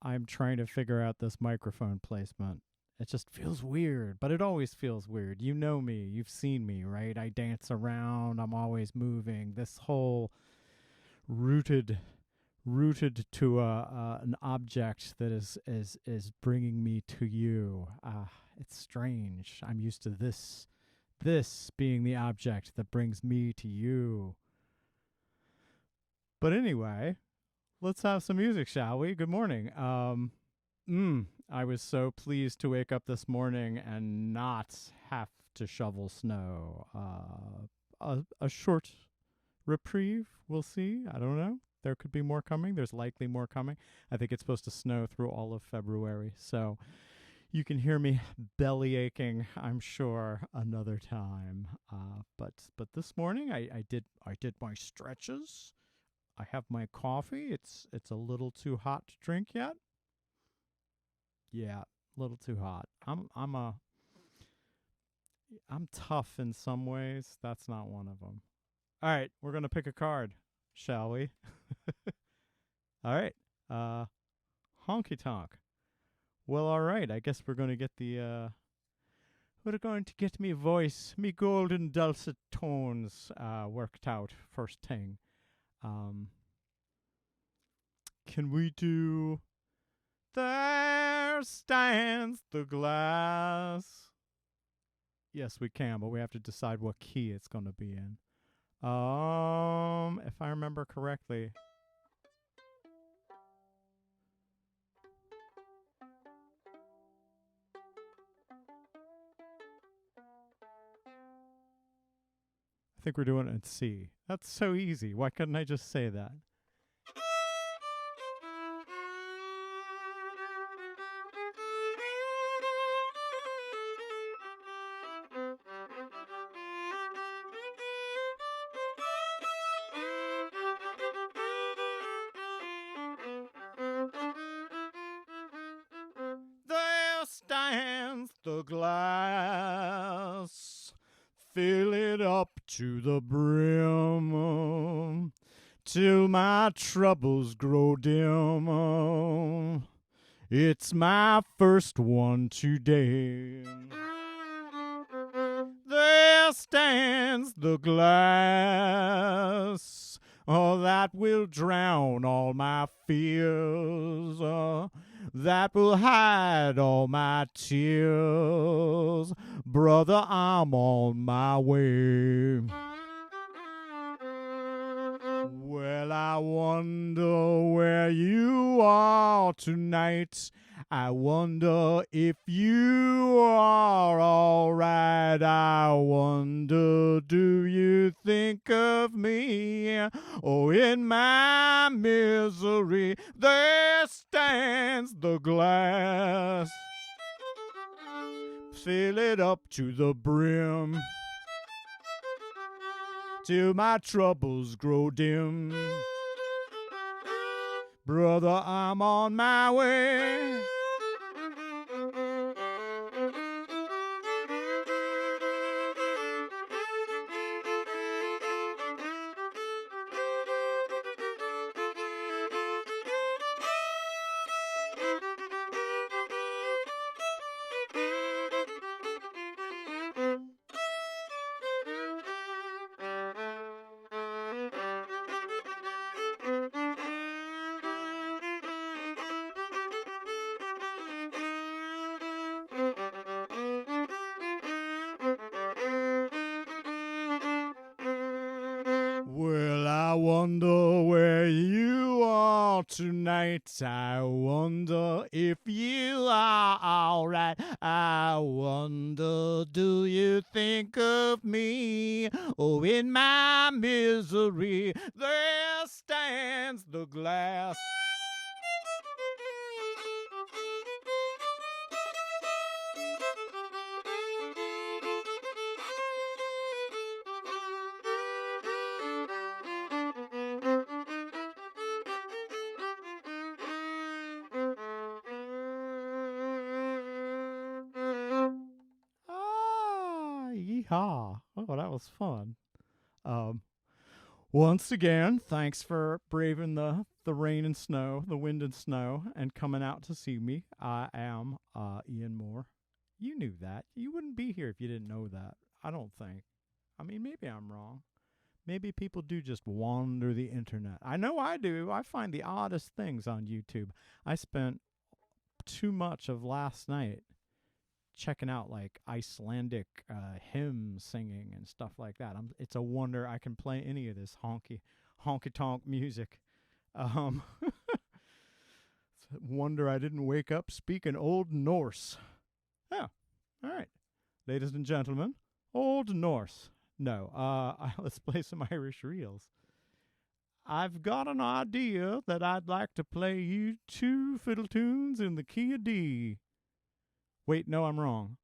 I'm trying to figure out this microphone placement. It just feels weird, but it always feels weird. You know me, you've seen me, right? I dance around, I'm always moving. This whole rooted to an object that is bringing me to you. It's strange. I'm used to this being the object that brings me to you. But anyway, let's have some music, shall we? Good morning. I was so pleased to wake up this morning and not have to shovel snow. A short reprieve, we'll see. I don't know. There could be more coming. There's likely more coming. I think it's supposed to snow through all of February. So you can hear me belly aching, I'm sure, another time. But this morning I did my stretches. I have my coffee. It's a little too hot to drink yet. Yeah, a little too hot. I'm tough in some ways. That's not one of them. All right, we're gonna pick a card, shall we? All right. Honky tonk. Well, all right. I guess we're gonna get the. We're going to get me voice, me golden dulcet tones, worked out first thing. Can we do? There stands the glass. Yes, we can, but we have to decide what key it's going to be in. If I remember correctly. I think we're doing it in C. That's so easy. Why couldn't I just say that? There stands the glass. Fill it up to the brim till my troubles grow dim. It's my first one today. There stands the glass, that will drown all my fears, that will hide all my tears. Brother, I'm on my way. Well, I wonder where you are tonight. I wonder if you are all right. I wonder, do you think of me? Oh, in my misery, there stands the glass. Fill it up to the brim till my troubles grow dim. Brother, I'm on my way. Well, I wonder where you are tonight. I wonder if you are all right. I wonder, do you think of me? Oh, in my misery, there stands the glass. Yeehaw. Oh, that was fun. Um, Once again, thanks for braving the the rain and snow, the wind and snow, and coming out to see me. I am Ian Moore. You knew that. You wouldn't be here if you didn't know that. I don't think. I mean, maybe I'm wrong. Maybe people do just wander the internet. I know I do. I find the oddest things on YouTube. I spent too much of last night checking out like Icelandic hymn singing and stuff like that. It's a wonder I can play any of this honky tonk music. It's a wonder I didn't wake up speaking Old Norse. Oh, all right, ladies and gentlemen, Old Norse. No, let's play some Irish reels. I've got an idea that I'd like to play you 2 fiddle tunes in the key of D. Wait, no, I'm wrong.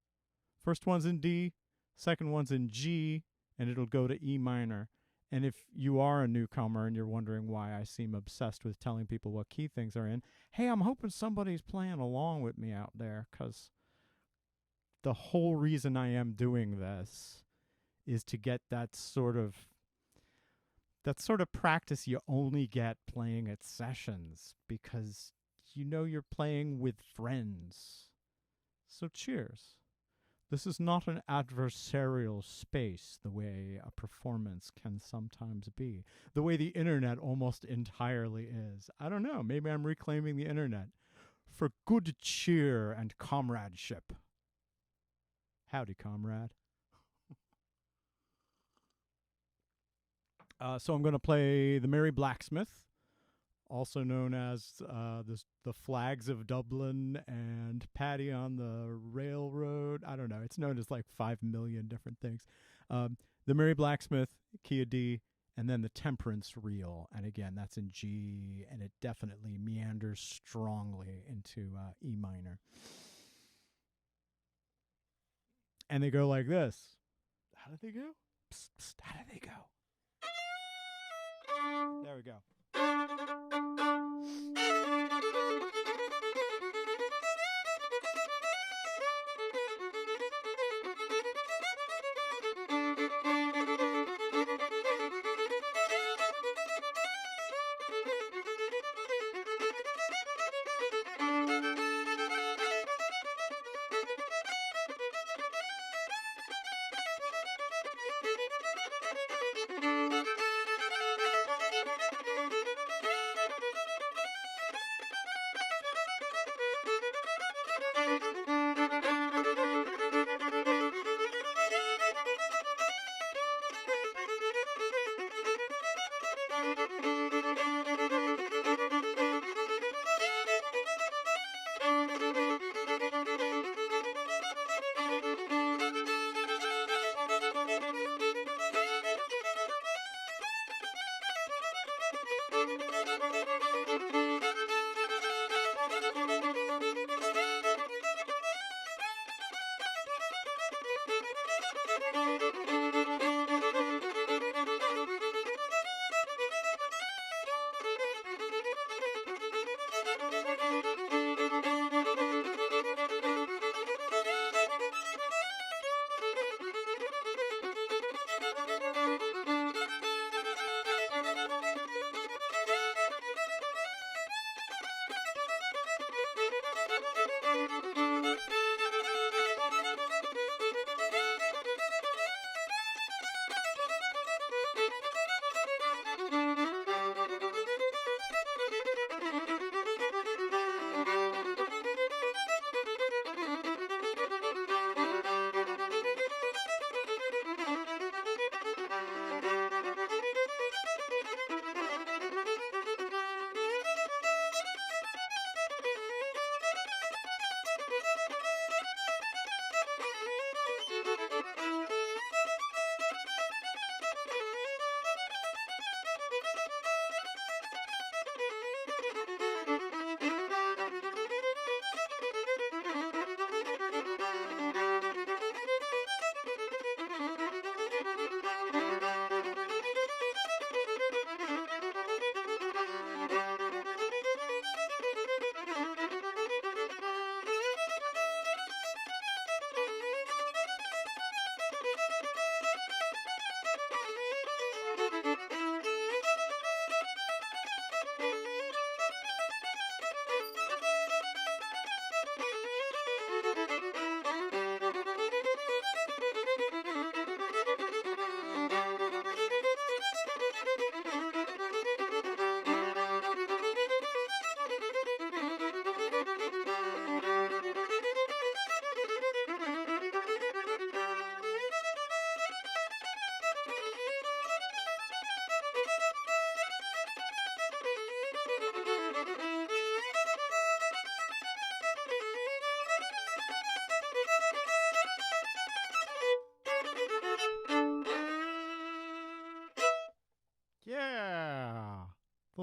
First one's in D, second one's in G, and it'll go to E minor. And if you are a newcomer and you're wondering why I seem obsessed with telling people what key things are in, hey, I'm hoping somebody's playing along with me out there, because the whole reason I am doing this is to get that sort of practice you only get playing at sessions, because you know you're playing with friends. So cheers. This is not an adversarial space the way a performance can sometimes be, the way the internet almost entirely is. I don't know, maybe I'm reclaiming the internet for good cheer and comradeship. Howdy, comrade. So I'm going to play The Merry Blacksmith, also known as the Flags of Dublin and Paddy on the Railroad. I don't know. It's known as like 5 million different things. The Merry Blacksmith, key of D, and then the Temperance Reel. And again, that's in G, and it definitely meanders strongly into E minor. And they go like this. How did they go? Psst, psst, how did they go? There we go.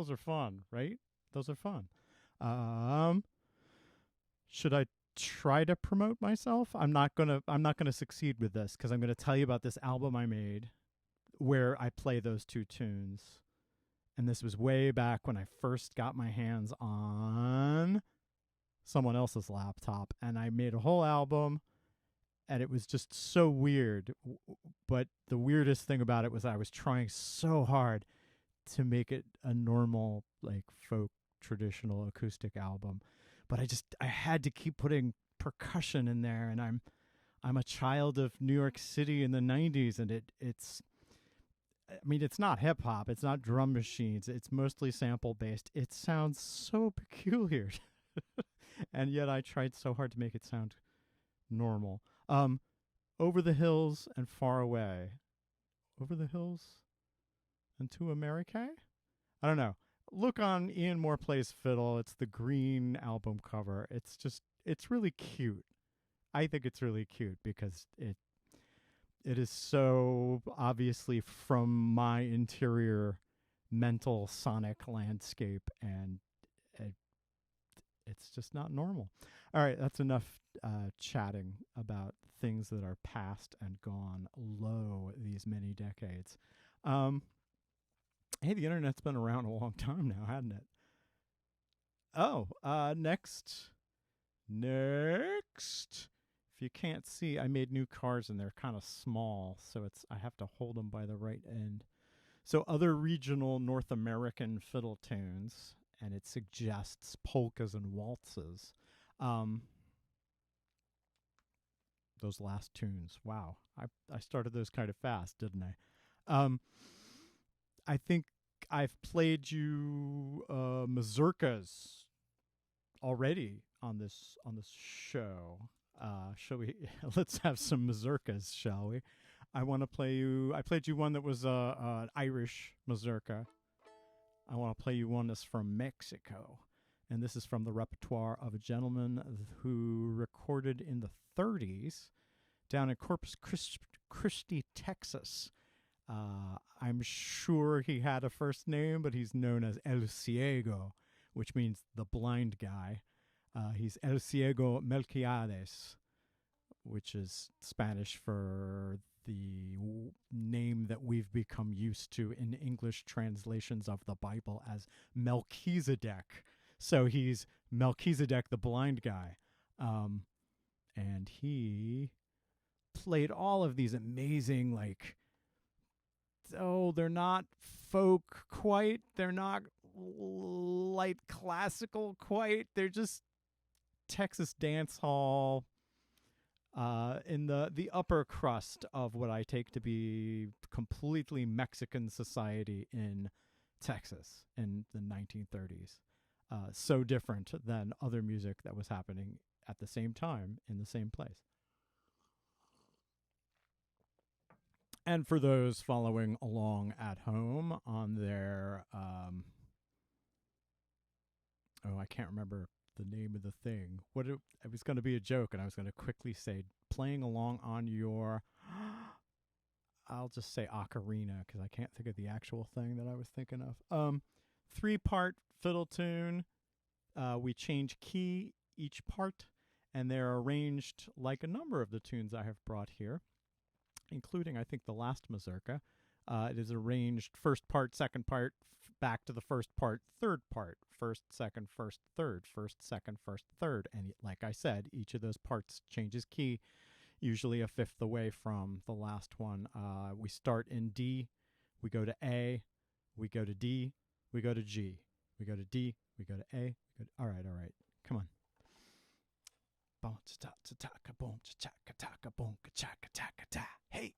Those are fun, right? Those are fun. Um, should I try to promote myself? I'm not gonna succeed with this because I'm gonna tell you about this album I made where I play those two tunes. And this was way back when I first got my hands on someone else's laptop, and I made a whole album, and it was just so weird. But the weirdest thing about it was I was trying so hard to make it a normal, like, folk traditional acoustic album, but I had to keep putting percussion in there, and I'm a child of New York City in the 90s, and it's not hip hop, it's not drum machines, it's mostly sample based. It sounds so peculiar. And yet I tried so hard to make it sound normal. Over the hills and far away. Over the hills and to America? I don't know. Look on Ian Moore Plays Fiddle. It's the green album cover. It's really cute. I think it's really cute because it is so obviously from my interior mental sonic landscape, and it's just not normal. All right, that's enough chatting about things that are past and gone low these many decades. Hey, the internet's been around a long time now, hasn't it? Oh, next. If you can't see, I made new cards and they're kind of small, so I have to hold them by the right end. So other regional North American fiddle tunes, and it suggests polkas and waltzes. Those last tunes, wow. I started those kind of fast, didn't I? I think I've played you mazurkas already on this show. Shall we? Let's have some mazurkas, shall we? I played you one that was an Irish mazurka. I want to play you one that's from Mexico. And this is from the repertoire of a gentleman who recorded in the 30s down in Corpus Christi, Texas. I'm sure he had a first name, but he's known as El Ciego, which means the blind guy. He's El Ciego Melquiades, which is Spanish for the name that we've become used to in English translations of the Bible as Melchizedek. So he's Melchizedek, the blind guy. And he played all of these amazing, like, they're not folk quite. They're not light classical quite. They're just Texas dance hall in the upper crust of what I take to be completely Mexican society in Texas in the 1930s. So different than other music that was happening at the same time in the same place. And for those following along at home on their, I can't remember the name of the thing. It was going to be a joke, and I was going to quickly say, playing along on your, I'll just say ocarina, because I can't think of the actual thing that I was thinking of. 3-part fiddle tune. We change key each part, and they're arranged like a number of the tunes I have brought here, including, I think, the last mazurka. It is arranged first part, second part, back to the first part, third part, first, second, first, third, first, second, first, third. And like I said, each of those parts changes key, usually a fifth away from the last one. We start in D, we go to A, we go to D, we go to G, we go to D, we go to A. All right, come on. Boom, ta ta ta ka boom, cha ka ta ka boom, cha ka ta ka ta. Hey.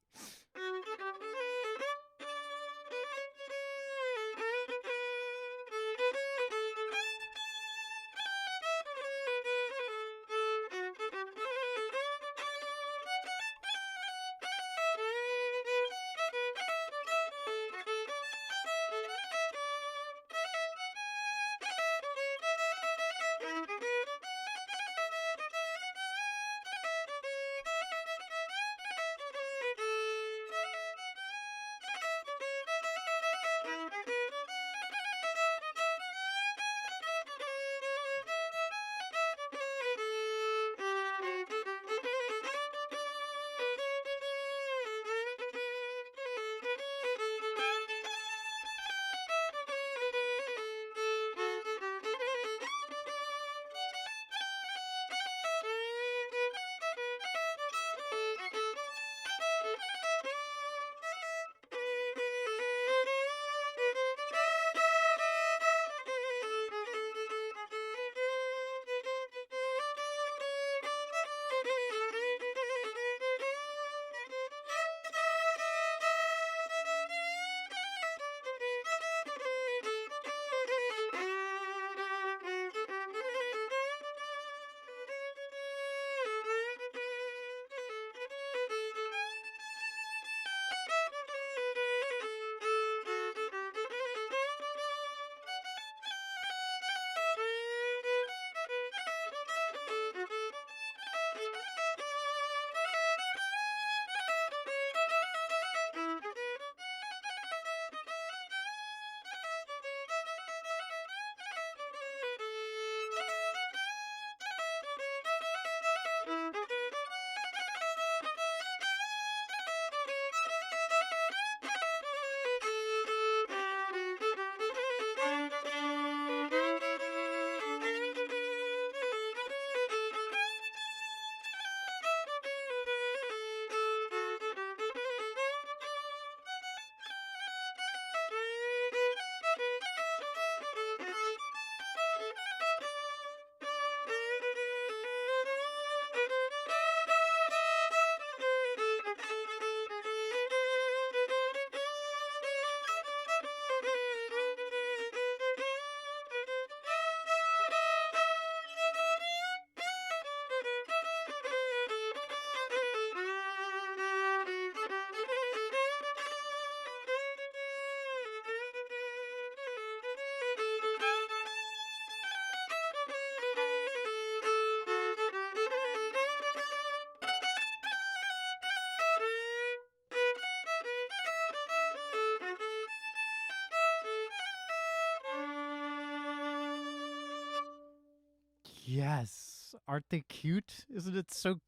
Yes. Aren't they cute? Isn't it so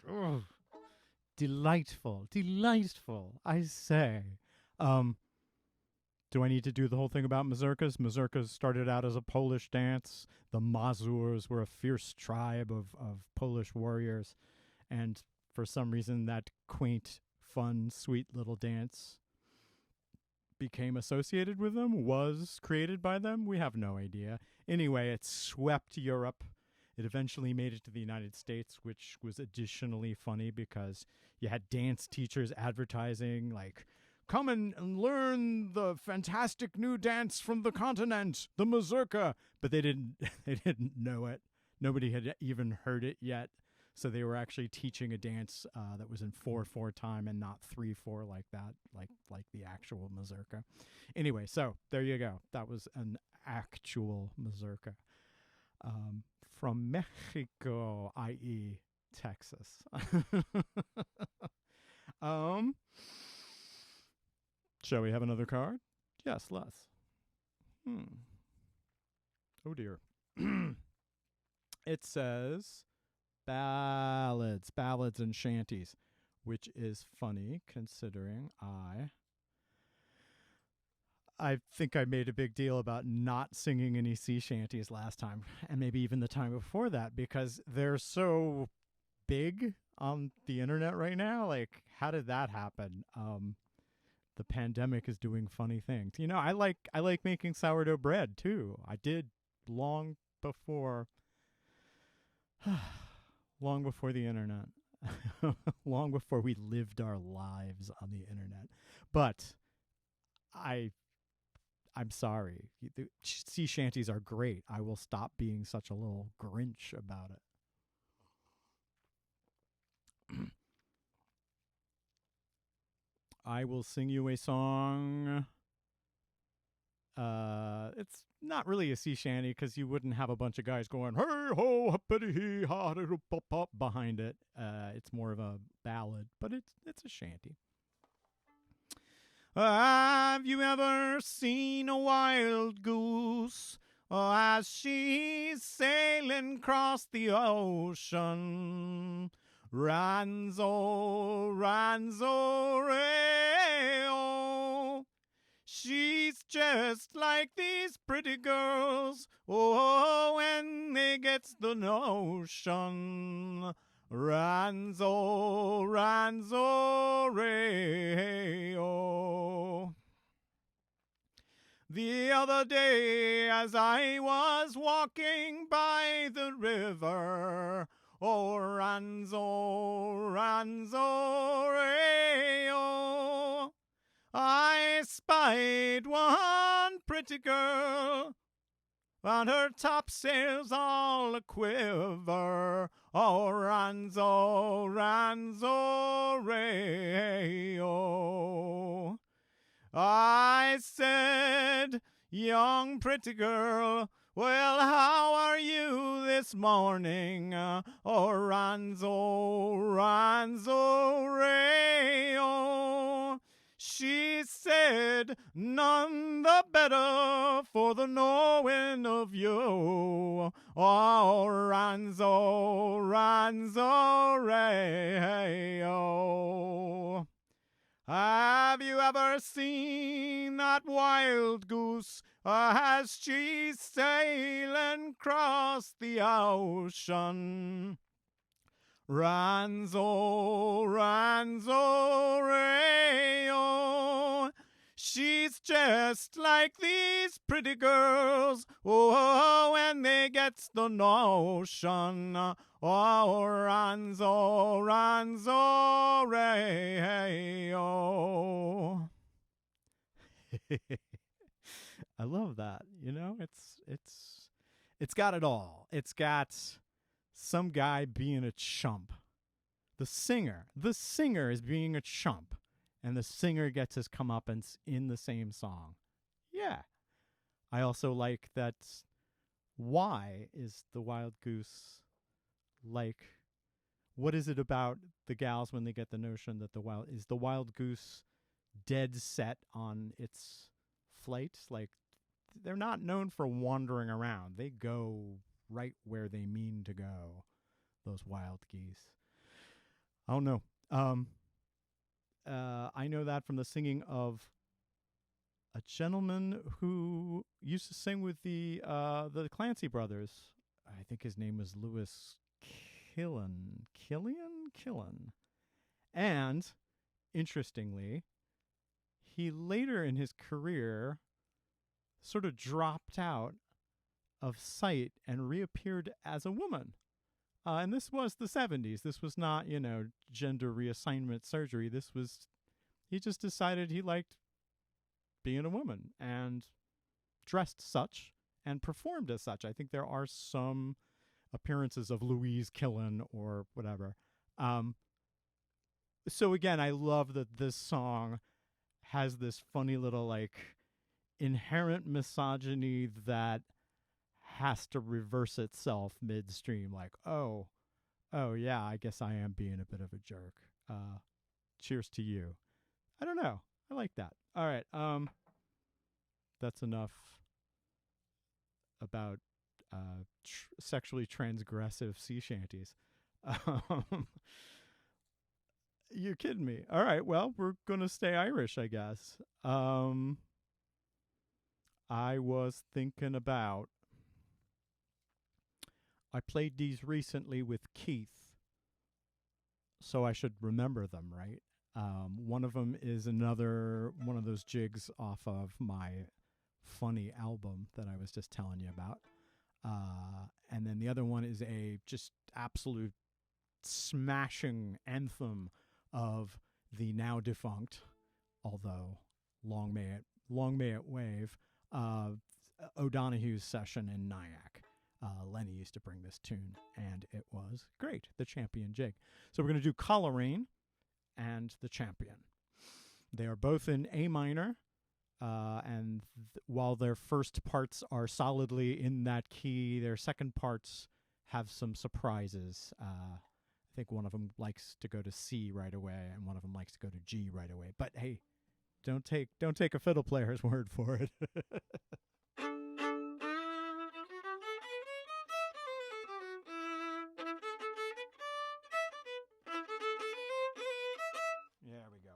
oh, delightful? Delightful, I say. Um, do I need to do the whole thing about mazurkas? Mazurkas started out as a Polish dance. The Mazurs were a fierce tribe of Polish warriors. And for some reason, that quaint, fun, sweet little dance became associated with them, was created by them. We have no idea. Anyway, it swept Europe. It eventually made it to the United States, which was additionally funny because you had dance teachers advertising like, come and learn the fantastic new dance from the continent, the mazurka. But they didn't they didn't know it. Nobody had even heard it yet. So they were actually teaching a dance that was in 4/4 time and not 3/4 like that, like the actual mazurka. Anyway, so there you go. That was an actual mazurka from Mexico, i.e., Texas. Shall we have another card? Yes, let's. Oh dear. It says ballads and shanties, which is funny considering I think I made a big deal about not singing any sea shanties last time, and maybe even the time before that, because they're so big on the internet right now. Like, how did that happen? The pandemic is doing funny things. You know, I like making sourdough bread too. I did long before long before the internet. Long before we lived our lives on the internet. But I'm sorry. The sea shanties are great. I will stop being such a little Grinch about it. I will sing you a song. It's not really a sea shanty because you wouldn't have a bunch of guys going, hey ho, hippity hee ha pop pop behind it. It's more of a ballad, but it's a shanty. Have you ever seen a wild goose as she's sailing across the ocean? Ranzo, ranzo, reo. She's just like these pretty girls, oh, when they gets the notion. Ranzo, ranzo, reo. The other day as I was walking by the river, oh, ranzo, ranzo, reo, I spied one pretty girl, and her topsails all a-quiver. Oh, ranzo, ranzo, reo. I said, young pretty girl, well, how are you this morning? Oh, ranzo, ranzo, reo. She said, none the better for the knowing of you. Oh, ranzo, ranzo, reo. Have you ever seen that wild goose as she's sailing across the ocean? Ranzo, ranzo, reo. She's just like these pretty girls, oh, when they gets the notion. Oh, ranzo, ranzo, reo. I love that. You know, it's got it all. It's got some guy being a chump. The singer is being a chump, and the singer gets his comeuppance in the same song. Yeah. I also like that. Why is the wild goose like? What is it about the gals when they get the notion that the wild goose dead set on its flight? Like, they're not known for wandering around. They go right where they mean to go, those wild geese. Oh no. I know that from the singing of a gentleman who used to sing with the Clancy brothers. I think his name was Lewis Killen. And interestingly, he later in his career sort of dropped out of sight and reappeared as a woman. And this was the 70s. This was not, gender reassignment surgery. He just decided he liked being a woman and dressed such and performed as such. I think there are some appearances of Louise Killen or whatever. So again, I love that this song has this funny little inherent misogyny that has to reverse itself midstream. Like, oh yeah, I guess I am being a bit of a jerk. Cheers to you. I don't know. I like that. All right. That's enough about sexually transgressive sea shanties. You're kidding me. All right. Well, we're going to stay Irish, I guess. I was thinking about, I played these recently with Keith, so I should remember them, right? One of them is another one of those jigs off of my funny album that I was just telling you about. And then the other one is a just absolute smashing anthem of the now defunct, although long may it wave, O'Donoghue's session in Nyack. Lenny used to bring this tune, and it was great, the Champion Jig. So we're going to do Coleraine and the Champion. They are both in A minor, and while their first parts are solidly in that key, their second parts have some surprises. I think one of them likes to go to C right away, and one of them likes to go to G right away. But hey, don't take a fiddle player's word for it. There we go.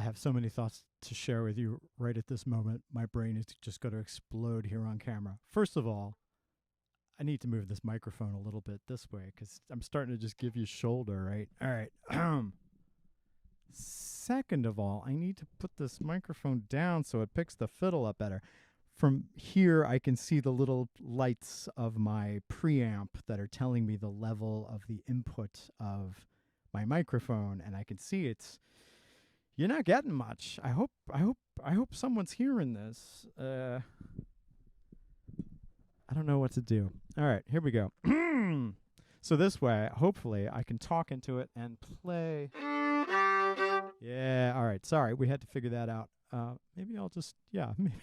have so many thoughts to share with you right at this moment. My brain is just going to explode here on camera. First of all, I need to move this microphone a little bit this way because I'm starting to just give you shoulder, right? All right. Second of all, I need to put this microphone down so it picks the fiddle up better. From here, I can see the little lights of my preamp that are telling me the level of the input of my microphone, and I can see you're not getting much. I hope someone's hearing this. I don't know what to do. All right, here we go. So this way, hopefully, I can talk into it and play. Yeah, all right. Sorry, we had to figure that out. Maybe I'll just, maybe.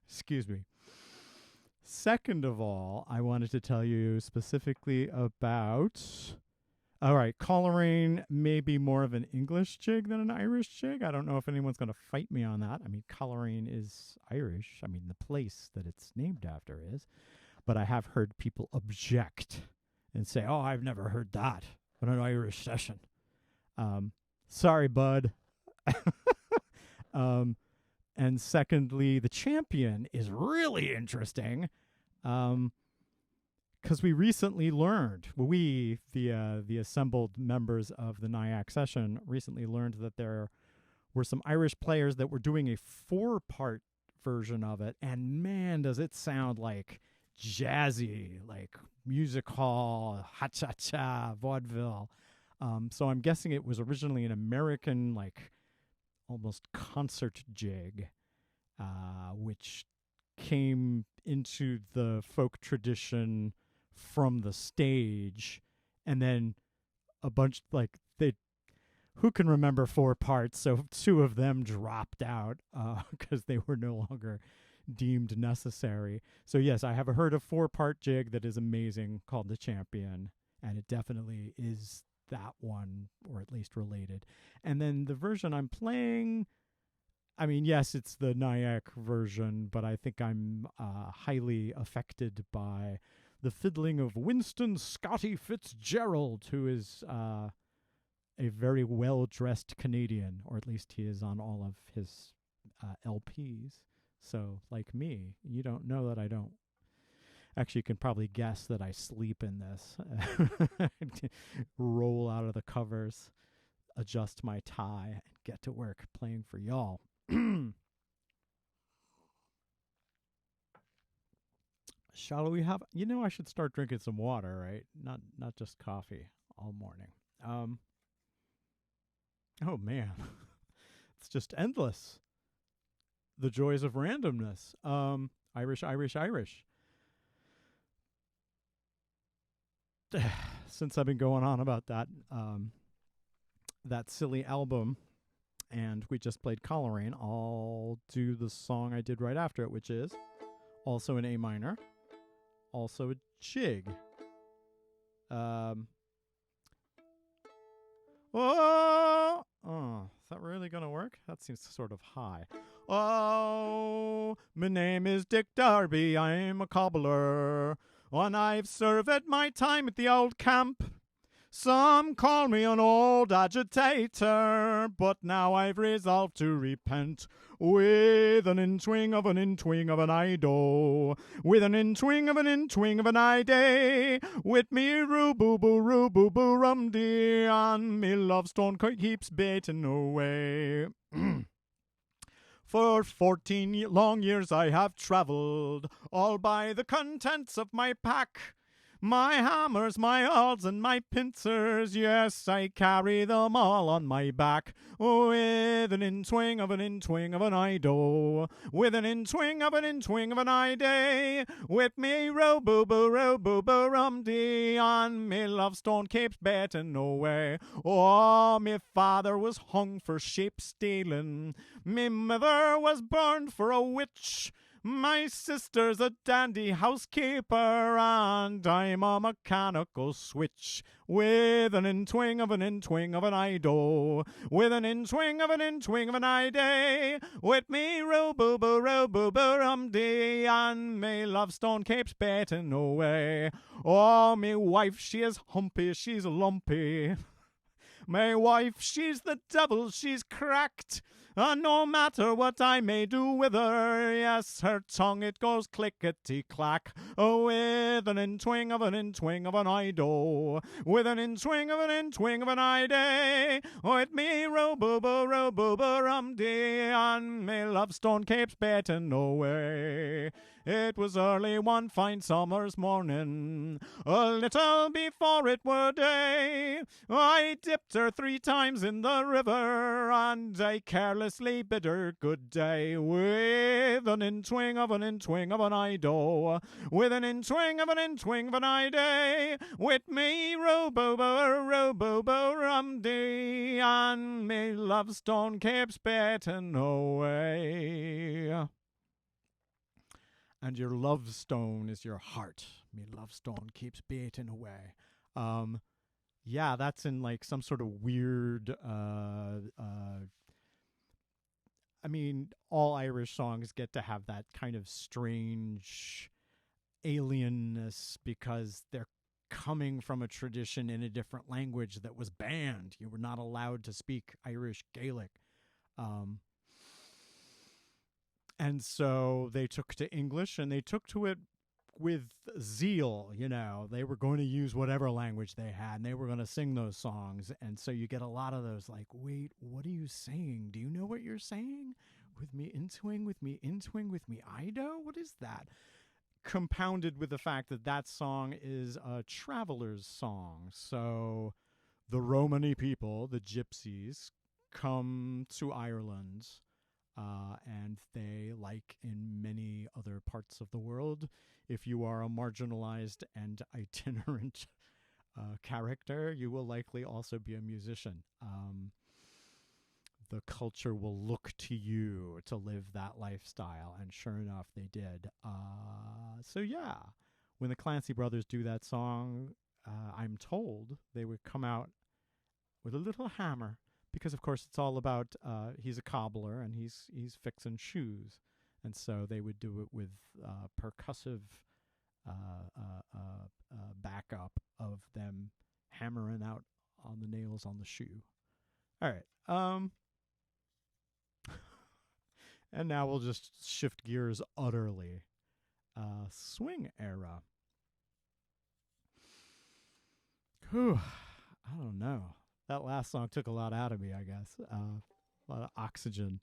Excuse me. Second of all, I wanted to tell you specifically about, all right, Coleraine may be more of an English jig than an Irish jig. I don't know if anyone's going to fight me on that. I mean, Coleraine is Irish. I mean, the place that it's named after is. But I have heard people object and say, oh, I've never heard that on an Irish session. Sorry, bud. And secondly, the champion is really interesting because we recently learned, the assembled members of the NIAC session recently learned that there were some Irish players that were doing a 4-part version of it, and man, does it sound like jazzy, like music hall, ha-cha-cha, vaudeville. So I'm guessing it was originally an American, like, almost concert jig, which came into the folk tradition from the stage, and then a bunch, like, who can remember 4 parts? So 2 of them dropped out because they were no longer deemed necessary. So yes, I have heard a 4-part jig that is amazing called The Champion, and it definitely is that one, or at least related. And then the version I'm playing, I mean, yes, it's the NIAC version, but I think I'm highly affected by the fiddling of Winston Scotty Fitzgerald, who is a very well-dressed Canadian, or at least he is on all of his LPs. So, like me, you don't know that I don't. Actually, you can probably guess that I sleep in this. Roll out of the covers, adjust my tie, and get to work playing for y'all. Shall we have... I should start drinking some water, right? Not just coffee all morning. Oh, man. It's just endless. The joys of randomness. Irish. Since I've been going on about that silly album, and we just played Coleraine, I'll do the song I did right after it, which is also an A minor, also a jig. Is that really going to work? That seems sort of high. Oh, my name is Dick Darby, I'm a cobbler, and I've served my time at the old camp. Some call me an old agitator, but now I've resolved to repent with an in-twing of an in-twing of an I-do, with an in-twing of an in-twing of an I-day, with me roo-boo-boo rum-dee, and me love stone keeps baiting away. For 14 long years I have travelled, all by the contents of my pack. My hammers, my awls, and my pincers, yes, I carry them all on my back. With an in-twing of an in-twing of an I-do, with an in-twing of an in-twing of an I-day, with me ro-boo-boo rum-dee, and me love stone keeps baiting away. Oh, me father was hung for sheep stealing, me mother was burned for a witch, my sister's a dandy housekeeper, and I'm a mechanical switch. With an in-twing of an in-twing of an I-do, with an in-twing of an in-twing of an I-day, with me ro-boo-boo rum-dee, and me love stone keeps baiting away. Oh, me wife, she is humpy, she's lumpy. My wife, she's the devil, she's cracked. No matter what I may do with her, yes, her tongue it goes clickety-clack. Oh, with an in-twing of an in-twing of an I-do, with an in-twing of an in-twing of an I-day. With me ro-bo-bo-rum-dee, and me love stone keeps betting away. It was early one fine summer's morning, a little before it were day. I dipped her 3 times in the river, and I carelessly bid her good day. With an in-twing of an in-twing of an I-do, with an in-twing of an in-twing of an I-day. With me ro-bo-bo-rum-dee, and me love stone keeps betting away. And your love stone is your heart. Me love stone keeps beating away. Yeah, that's in like some sort of weird. I mean, all Irish songs get to have that kind of strange alienness because they're coming from a tradition in a different language that was banned. You were not allowed to speak Irish Gaelic. And so they took to English, and they took to it with zeal. You know, they were going to use whatever language they had, and they were going to sing those songs. And so you get a lot of those like, wait, what are you saying? Do you know what you're saying? With me in-twing, with me in-twing, with me I-do? What is that? Compounded with the fact that that song is a traveler's song. So the Romany people, the gypsies, come to Ireland. And they, like in many other parts of the world, if you are a marginalized and itinerant character, you will likely also be a musician. The culture will look to you to live that lifestyle, and sure enough, they did. So yeah, when the Clancy brothers do that song, I'm told they would come out with a little hammer. Because of course it's all about he's a cobbler and he's fixing shoes, and so they would do it with percussive backup of them hammering out on the nails on the shoe. All right, and now we'll just shift gears utterly. Swing era. Whew, I don't know. That last song took a lot out of me, I guess. A lot of oxygen.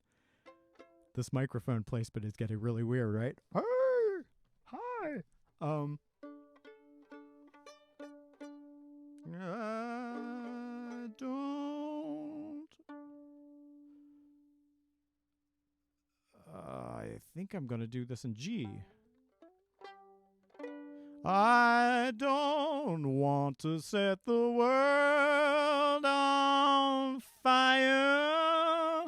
This microphone placement is getting really weird, right? Hey! Hi! I don't... I think I'm going to do this in G. I don't want to set the world on fire.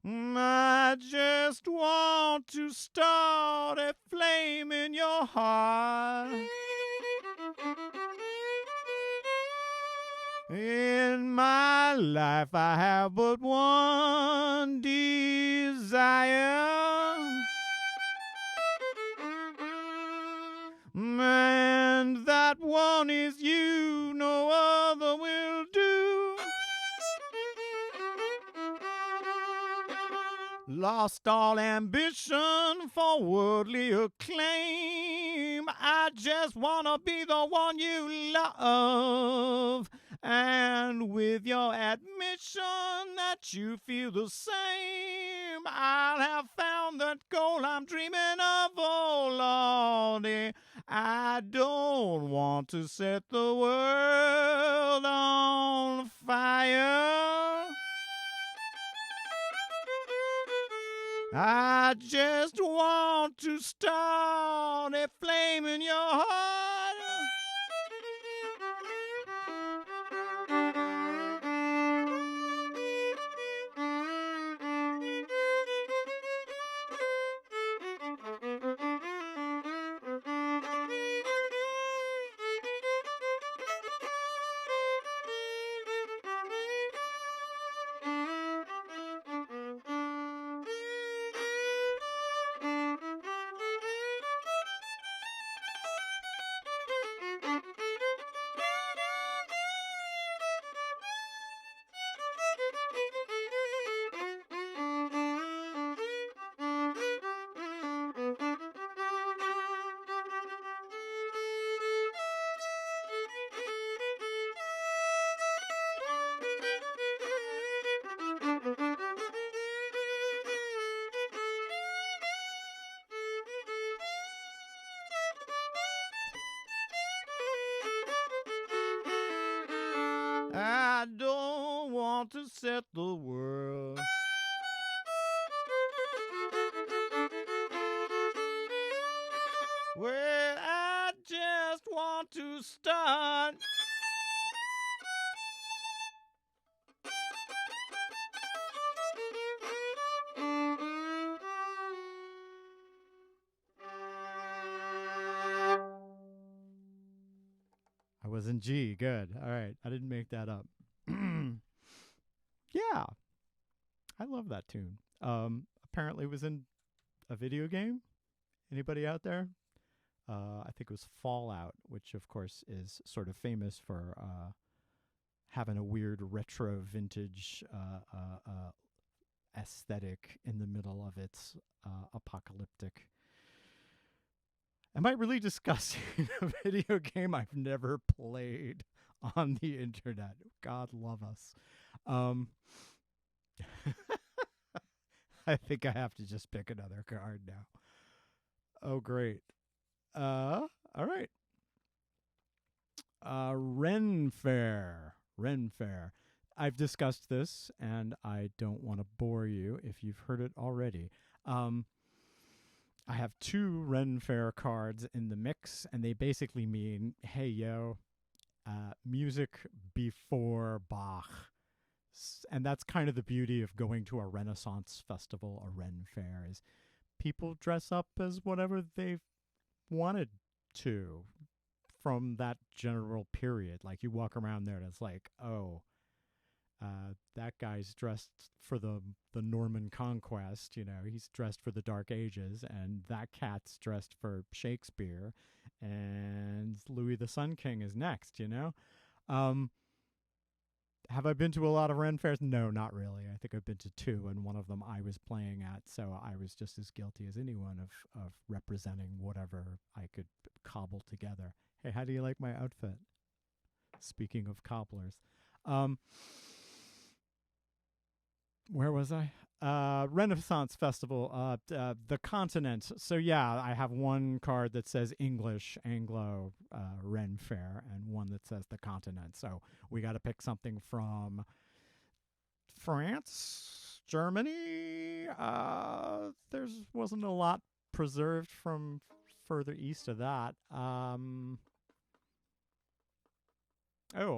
I just want to start a flame in your heart. In my life I have but one desire. And that one is you, no other will do. Lost all ambition for worldly acclaim. I just wanna be the one you love. And with your admission that you feel the same, I'll have found that goal I'm dreaming of, oh Lordy. I don't want to set the world on fire. I just want to start a flame in your heart. want to set the world. Well, I just want to start. I was in G. Good. All right. I didn't make that up. Yeah. I love that tune. Apparently it was in a video game. Anybody out there? I think it was Fallout, which of course is sort of famous for having a weird retro vintage aesthetic in the middle of its apocalyptic. Am I really discussing a video game I've never played on the internet? God love us. I think I have to just pick another card now. Oh, great. All right. Ren Fair. Ren Fair. I've discussed this, and I don't want to bore you if you've heard it already. I have 2 Ren Fair cards in the mix, and they basically mean, hey, yo, music before Bach. And that's kind of the beauty of going to a Renaissance festival, a Ren Fair, is people dress up as whatever they've wanted to from that general period. Like you walk around there and it's like, oh, that guy's dressed for the Norman Conquest, you know, he's dressed for the Dark Ages, and that cat's dressed for Shakespeare, and Louis the Sun King is next, you know? Have I been to a lot of Ren Fairs? No, not really. I think I've been to 2, and one of them I was playing at, so I was just as guilty as anyone of representing whatever I could cobble together. Hey, how do you like my outfit? Speaking of cobblers. Where was I? Renaissance Festival, the continent. So yeah, I have one card that says English, Anglo, Ren Fair, and one that says the continent. So we got to pick something from France, Germany. There wasn't a lot preserved from further east of that. Oh,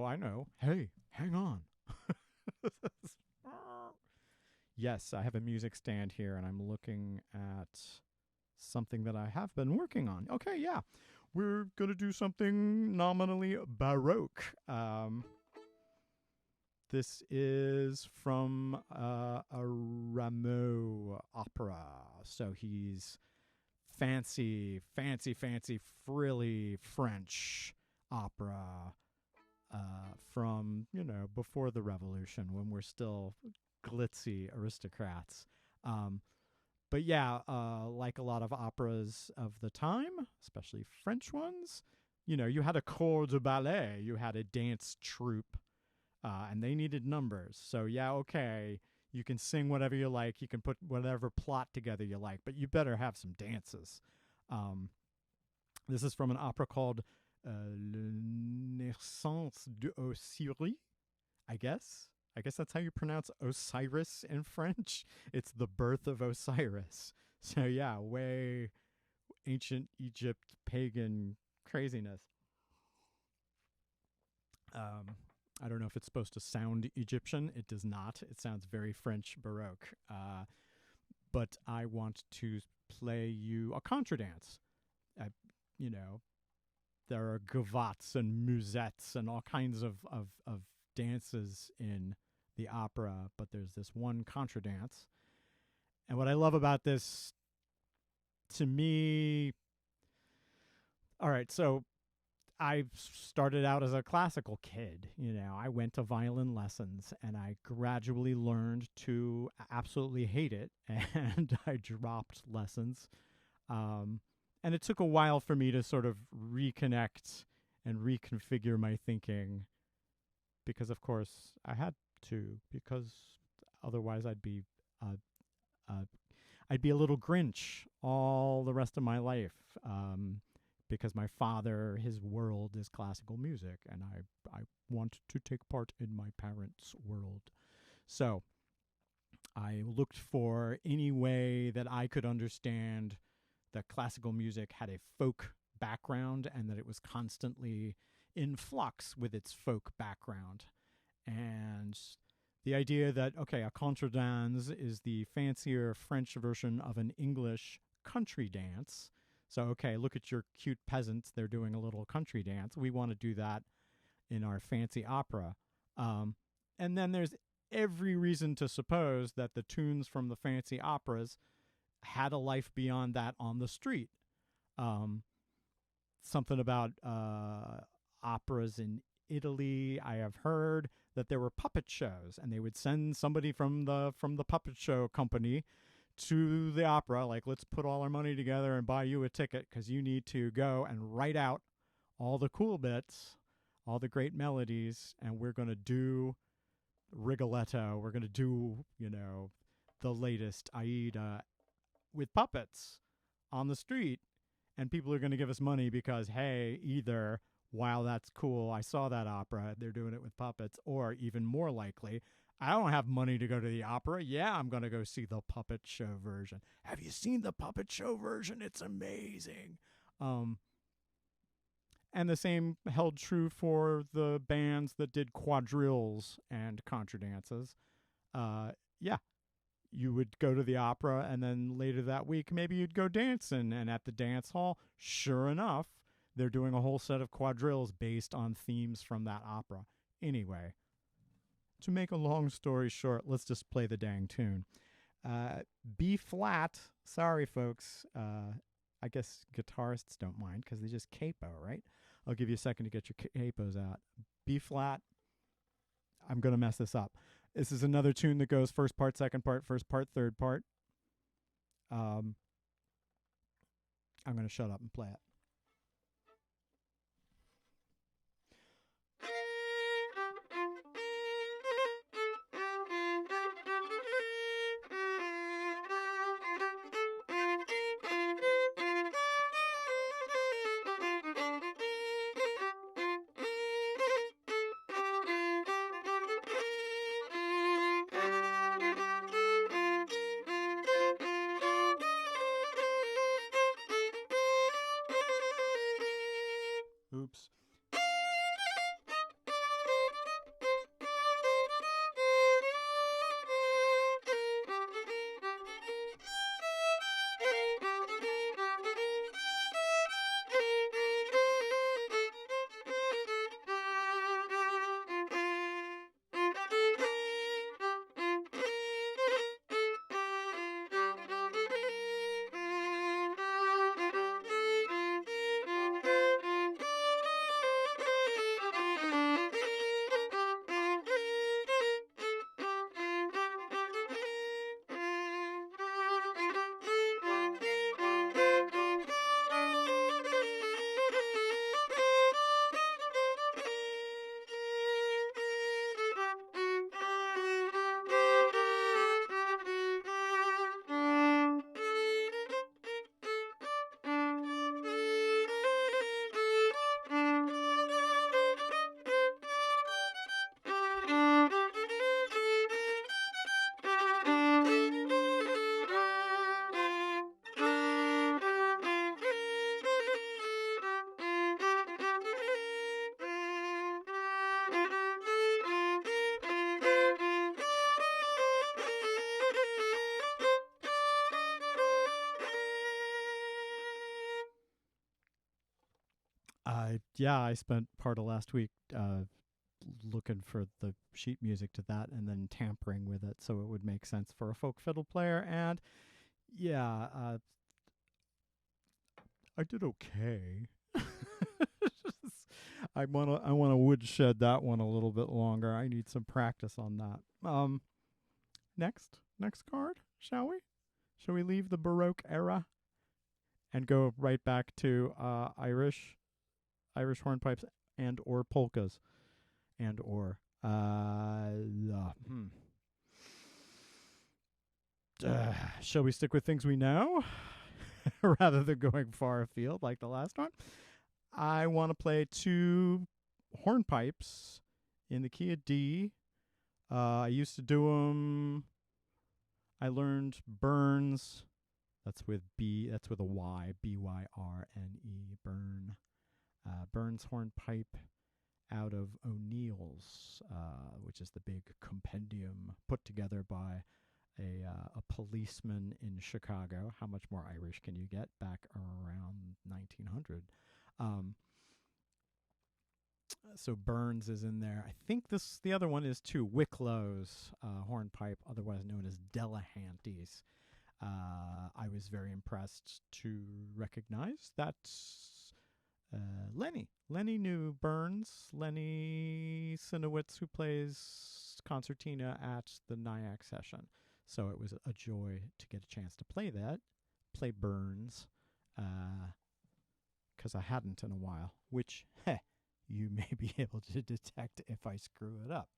I know. Hey, hang on. Yes, I have a music stand here, and I'm looking at something that I have been working on. Okay, yeah. We're going to do something nominally Baroque. This is from a Rameau opera. So he's fancy, frilly French opera from, you know, before the Revolution, when we're still glitzy aristocrats. But yeah, like a lot of operas of the time, especially French ones, you know, you had a corps de ballet, you had a dance troupe, and they needed numbers. So yeah, okay, you can sing whatever you like, you can put whatever plot together you like, but you better have some dances. This is from an opera called Le Naissance d'Osiris, I guess. I guess that's how you pronounce Osiris in French. It's the birth of Osiris. So yeah, way ancient Egypt pagan craziness. I don't know if it's supposed to sound Egyptian. It does not. It sounds very French Baroque. But I want to play you a contradance. You know, there are gavottes and musettes and all kinds of dances in the opera, but there's this one contradance. And what I love about this, to me, all right, so I started out as a classical kid. You know, I went to violin lessons, and I gradually learned to absolutely hate it, and I dropped lessons. And it took a while for me to sort of reconnect and reconfigure my thinking, because, of course, I had to, because otherwise I'd be a little Grinch all the rest of my life, because my father, his world is classical music, and I want to take part in my parents' world. So I looked for any way that I could understand that classical music had a folk background and that it was constantly in flux with its folk background. And the idea that, okay, a contredanse is the fancier French version of an English country dance. So, okay, look at your cute peasants. They're doing a little country dance. We want to do that in our fancy opera. And then there's every reason to suppose that the tunes from the fancy operas had a life beyond that on the street. Something about operas in Italy. I have heard that there were puppet shows, and they would send somebody from the puppet show company to the opera, like, let's put all our money together and buy you a ticket because you need to go and write out all the cool bits, all the great melodies, and we're going to do Rigoletto. We're going to do, the latest Aida with puppets on the street, and people are going to give us money because, hey, either, wow, that's cool, I saw that opera, they're doing it with puppets, or even more likely, I don't have money to go to the opera. Yeah, I'm going to go see the puppet show version. Have you seen the puppet show version? It's amazing. And the same held true for the bands that did quadrilles and contradances. Yeah, you would go to the opera, and then later that week, maybe you'd go dancing. And at the dance hall, sure enough, they're doing a whole set of quadrilles based on themes from that opera. Anyway, to make a long story short, let's just play the dang tune. B flat. Sorry, folks. I guess guitarists don't mind because they just capo, right? I'll give you a second to get your capos out. B flat. I'm going to mess this up. This is another tune that goes first part, second part, first part, third part. I'm going to shut up and play it. Oops. I spent part of last week looking for the sheet music to that and then tampering with it so it would make sense for a folk fiddle player. And I did okay. I wanna woodshed that one a little bit longer. I need some practice on that. Next card, shall we? Shall we leave the Baroque era and go right back to Irish hornpipes and or polkas and or shall we stick with things we know rather than going far afield like the last one? I want to play two hornpipes in the key of D, I used to do them. I learned Burns. That's with B. That's with a Y. Byrne. Burn. Burns hornpipe out of O'Neill's, which is the big compendium put together by a policeman in Chicago. How much more Irish can you get back around 1900? Um, so Burns is in there. I think the other one is too Wicklow's hornpipe, otherwise known as Delahanty's. I was very impressed to recognize that Lenny. Lenny knew Burns. Lenny Sinowitz, who plays concertina at the Nyack session. So it was a joy to get a chance to play Burns, because I hadn't in a while, which, you may be able to detect if I screw it up.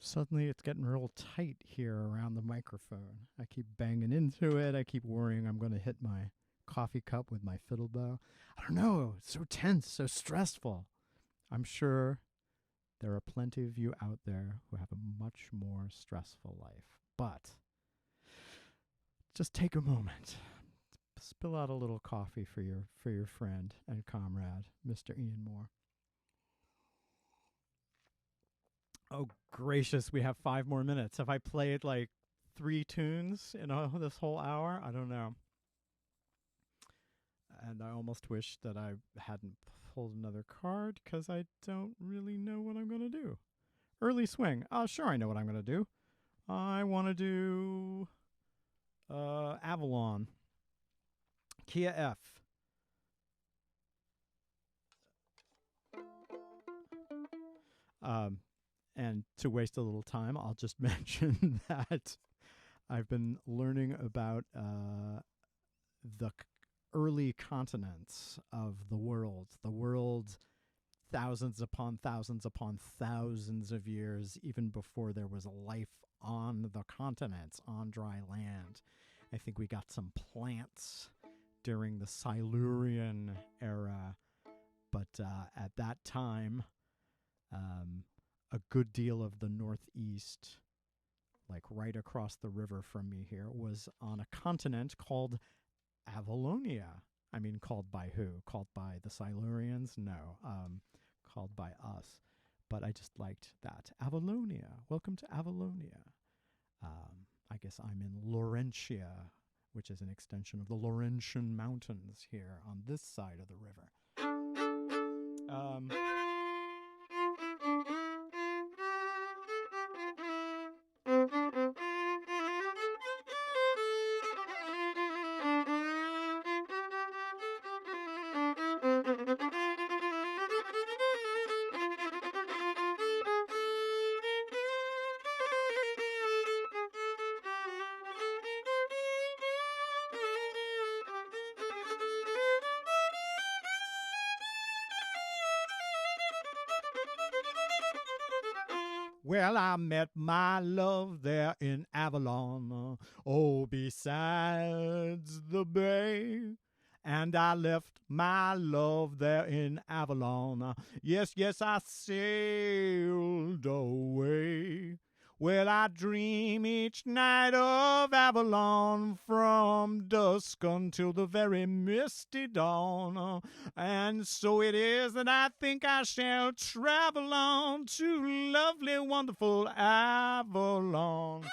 Suddenly it's getting real tight here around the microphone. I keep banging into it. I keep worrying I'm going to hit my coffee cup with my fiddle bow. I don't know. It's so tense, so stressful. I'm sure there are plenty of you out there who have a much more stressful life. But just take a moment. Spill out a little coffee for your friend and comrade, Mr. Ian Moore. Oh, gracious, we have 5 more minutes. Have I played like 3 tunes in this whole hour? I don't know. And I almost wish that I hadn't pulled another card because I don't really know what I'm going to do. Early swing. Sure, I know what I'm going to do. I want to do Avalon. Key of F. And to waste a little time, I'll just mention that I've been learning about the early continents of the world. The world thousands upon thousands of years, even before there was life on the continents, on dry land. I think we got some plants during the Silurian era, but at that time, a good deal of the Northeast, like right across the river from me here, was on a continent called Avalonia. I mean, called by who? Called by the Silurians? No. Called by us. But I just liked that. Avalonia. Welcome to Avalonia. I guess I'm in Laurentia, which is an extension of the Laurentian Mountains here on this side of the river. Well, I met my love there in Avalon, oh, besides the bay. And I left my love there in Avalon. Yes, yes, I sailed away. Well, I dream each night of Avalon from dusk until the very misty dawn. And so it is that I think I shall travel on to lovely, wonderful Avalon.